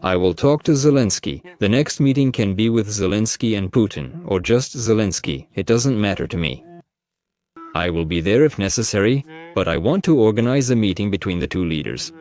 I will talk to Zelensky. The next meeting can be with Zelensky and Putin, or just Zelensky. It doesn't matter to me. I will be there if necessary, but I want to organize a meeting between the two leaders.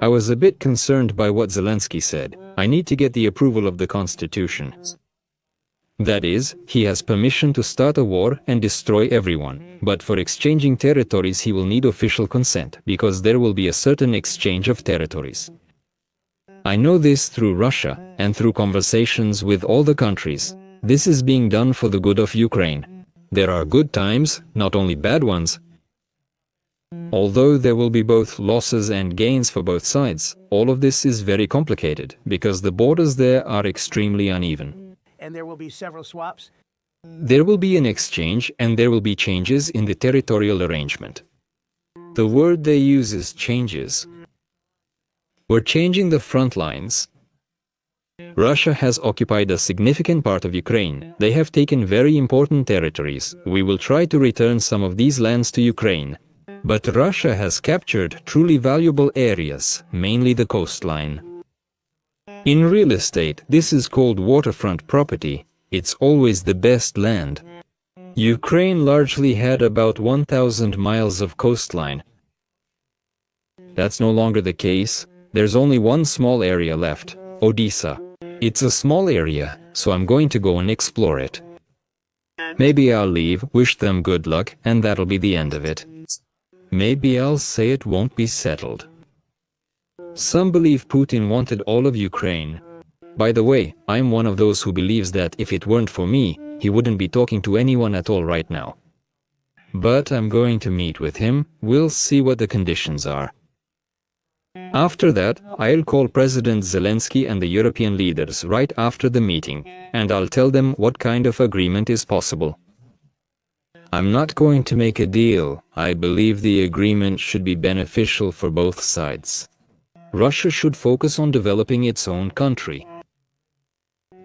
I was a bit concerned by what Zelensky said. I need to get the approval of the Constitution. That is, he has permission to start a war and destroy everyone. But for exchanging territories he will need official consent, because there will be a certain exchange of territories. I know this through Russia, and through conversations with all the countries. This is being done for the good of Ukraine. There are good times, not only bad ones. Although there will be both losses and gains for both sides, all of this is very complicated, because the borders there are extremely uneven. And there will be several swaps? There will be an exchange, and there will be changes in the territorial arrangement. The word they use is changes. We're changing the front lines. Russia has occupied a significant part of Ukraine. They have taken very important territories. We will try to return some of these lands to Ukraine. But Russia has captured truly valuable areas, mainly the coastline. In real estate, this is called waterfront property. It's always the best land. Ukraine largely had about 1,000 miles of coastline. That's no longer the case. There's only one small area left, Odessa. It's a small area, so I'm going to go and explore it. Maybe I'll leave, wish them good luck, and that'll be the end of it. Maybe I'll say it won't be settled. Some believe Putin wanted all of Ukraine. By the way, I'm one of those who believes that if it weren't for me, he wouldn't be talking to anyone at all right now. But I'm going to meet with him. We'll see what the conditions are. After that, I'll call President Zelensky and the European leaders right after the meeting, and I'll tell them what kind of agreement is possible. I'm not going to make a deal. I believe the agreement should be beneficial for both sides. Russia should focus on developing its own country.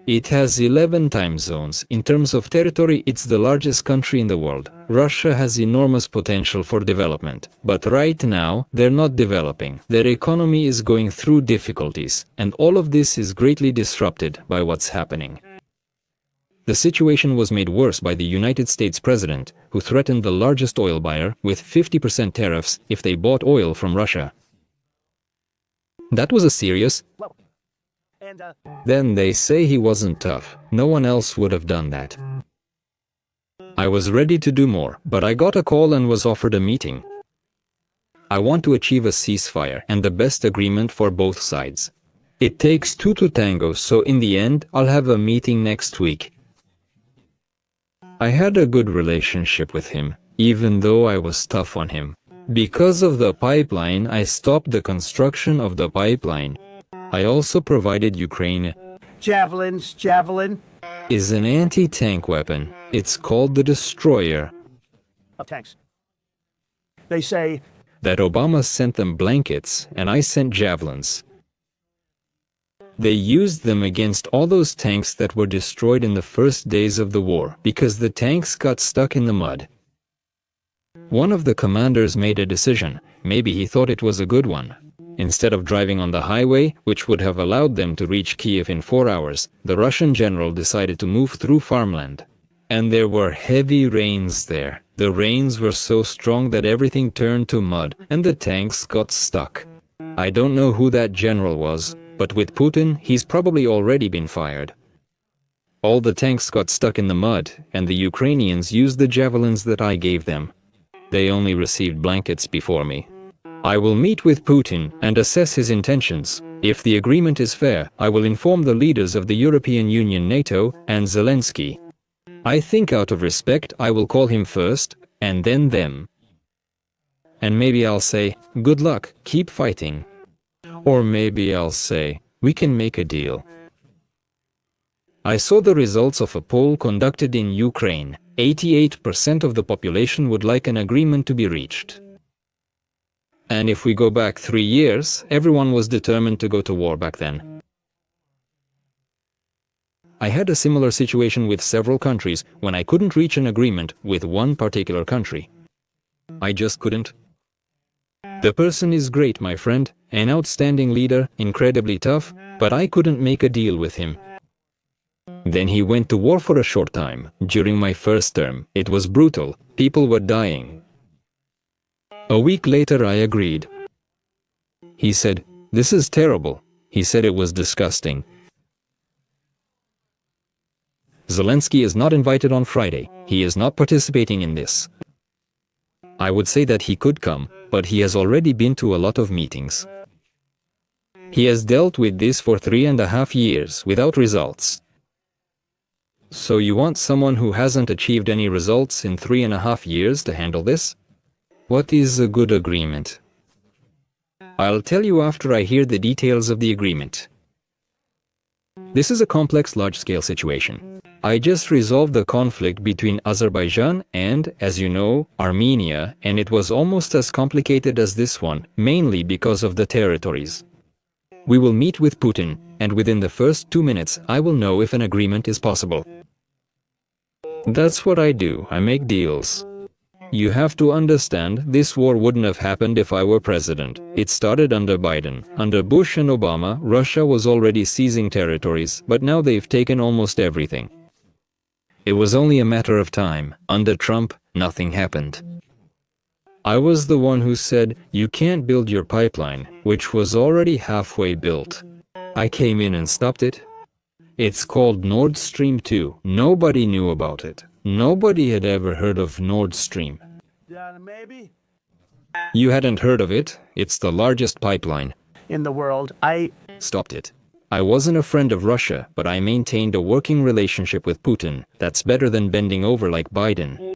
It has 11 time zones. In terms of territory, it's the largest country in the world. Russia has enormous potential for development. But right now, they're not developing. Their economy is going through difficulties, and all of this is greatly disrupted by what's happening. The situation was made worse by the United States president, who threatened the largest oil buyer with 50% tariffs if they bought oil from Russia. That was a serious... Then they say he wasn't tough. No one else would have done that. I was ready to do more, but I got a call and was offered a meeting. I want to achieve a ceasefire and the best agreement for both sides. It takes two to tango, so in the end, I'll have a meeting next week. I had a good relationship with him, even though I was tough on him. Because of the pipeline, I stopped the construction of the pipeline. I also provided Ukraine. Javelin. Is an anti-tank weapon. It's called the Destroyer. Of tanks. They say that Obama sent them blankets and I sent javelins. They used them against all those tanks that were destroyed in the first days of the war because the tanks got stuck in the mud. One of the commanders made a decision. Maybe he thought it was a good one. Instead of driving on the highway, which would have allowed them to reach Kiev in 4 hours, the Russian general decided to move through farmland. And there were heavy rains there. The rains were so strong that everything turned to mud, and the tanks got stuck. I don't know who that general was, but with Putin, he's probably already been fired. All the tanks got stuck in the mud, and the Ukrainians used the javelins that I gave them. They only received blankets before me. I will meet with Putin and assess his intentions. If the agreement is fair, I will inform the leaders of the European Union, NATO, and Zelensky. I think out of respect, I will call him first, and then them. And maybe I'll say, good luck, keep fighting. Or maybe I'll say, we can make a deal. I saw the results of a poll conducted in Ukraine. 88% of the population would like an agreement to be reached. And if we go back 3 years, everyone was determined to go to war back then. I had a similar situation with several countries when I couldn't reach an agreement with one particular country. I just couldn't. The person is great, my friend, an outstanding leader, incredibly tough, but I couldn't make a deal with him. Then he went to war for a short time. During my first term, it was brutal. People were dying. A week later, I agreed. He said, "This is terrible." He said it was disgusting. Zelensky is not invited on Friday. He is not participating in this. I would say that he could come, but he has already been to a lot of meetings. He has dealt with this for 3.5 years without results. So you want someone who hasn't achieved any results in 3.5 years to handle this? What is a good agreement? I'll tell you after I hear the details of the agreement. This is a complex, large-scale situation. I just resolved the conflict between Azerbaijan and, as you know, Armenia, and it was almost as complicated as this one, mainly because of the territories. We will meet with Putin, and within the first 2 minutes I will know if an agreement is possible. That's what I do, I make deals. You have to understand, this war wouldn't have happened if I were president. It started under Biden. Under Bush and Obama, Russia was already seizing territories, but now they've taken almost everything. It was only a matter of time. Under Trump, nothing happened. I was the one who said, "You can't build your pipeline," which was already halfway built. I came in and stopped it. It's called Nord Stream 2. Nobody knew about it. Nobody had ever heard of Nord Stream. Maybe? You hadn't heard of it? It's the largest pipeline In the world, stopped it. I wasn't a friend of Russia, but I maintained a working relationship with Putin. That's better than bending over like Biden.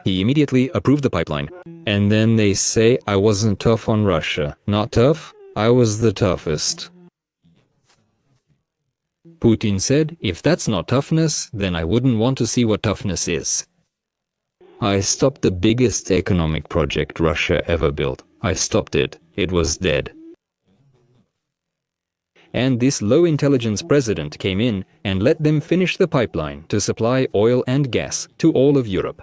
He immediately approved the pipeline. And then they say I wasn't tough on Russia. Not tough? I was the toughest. Putin said, if that's not toughness, then I wouldn't want to see what toughness is. I stopped the biggest economic project Russia ever built. I stopped it. It was dead. And this low-intelligence president came in and let them finish the pipeline to supply oil and gas to all of Europe.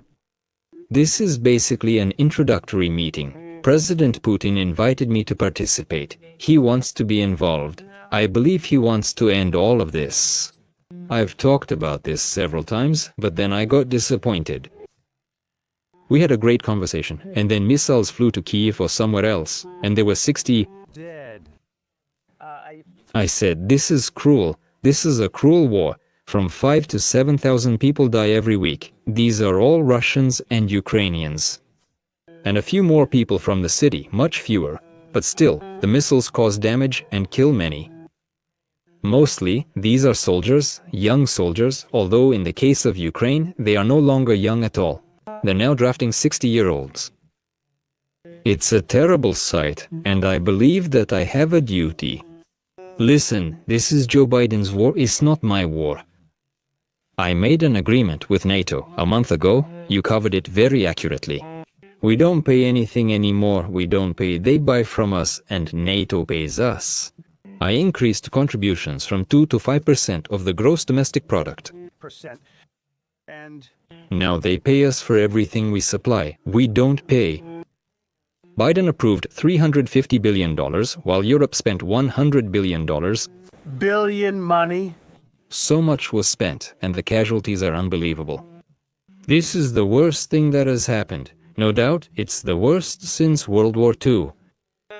This is basically an introductory meeting. President Putin invited me to participate. He wants to be involved. I believe he wants to end all of this. I've talked about this several times, but then I got disappointed. We had a great conversation, and then missiles flew to Kyiv or somewhere else, and there were 60 dead. I said, this is cruel. This is a cruel war. From 5,000 to 7,000 people die every week. These are all Russians and Ukrainians. And a few more people from the city, much fewer. But still, the missiles cause damage and kill many. Mostly, these are soldiers, young soldiers, although in the case of Ukraine, they are no longer young at all. They're now drafting 60-year-olds. It's a terrible sight, and I believe that I have a duty. Listen, this is Joe Biden's war, it's not my war. I made an agreement with NATO a month ago. You covered it very accurately. We don't pay anything anymore, we don't pay, they buy from us and NATO pays us. I increased contributions from 2 to 5% of the gross domestic product. And Now they pay us for everything we supply. We don't pay. Biden approved $350 billion, while Europe spent $100 billion. billion money. So much was spent, and the casualties are unbelievable. This is the worst thing that has happened. No doubt, it's the worst since World War II.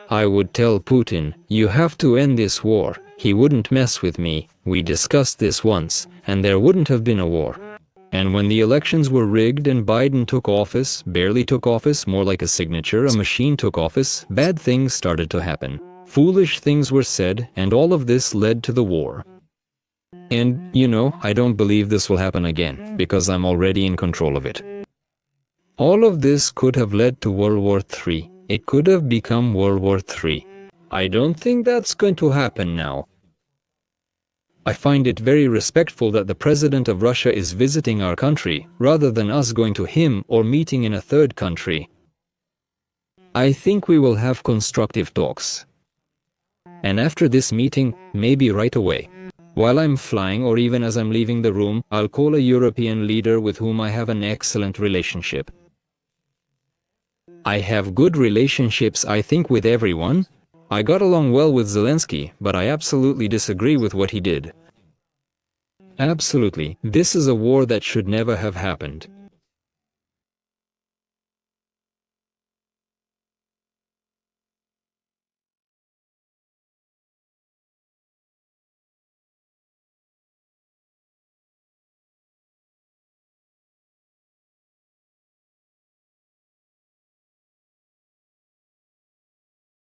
I would tell Putin, you have to end this war. He wouldn't mess with me. We discussed this once, and there wouldn't have been a war. And when the elections were rigged and Biden took office, barely took office, more like a signature, a machine took office, bad things started to happen. Foolish things were said, and all of this led to the war. And, you know, I don't believe this will happen again, because I'm already in control of it. All of this could have led to World War III. It could have become World War III. I don't think that's going to happen now. I find it very respectful that the president of Russia is visiting our country, rather than us going to him or meeting in a third country. I think we will have constructive talks. And after this meeting, maybe right away. While I'm flying or even as I'm leaving the room, I'll call a European leader with whom I have an excellent relationship. I have good relationships, I think, with everyone. I got along well with Zelensky, but I absolutely disagree with what he did. Absolutely, this is a war that should never have happened.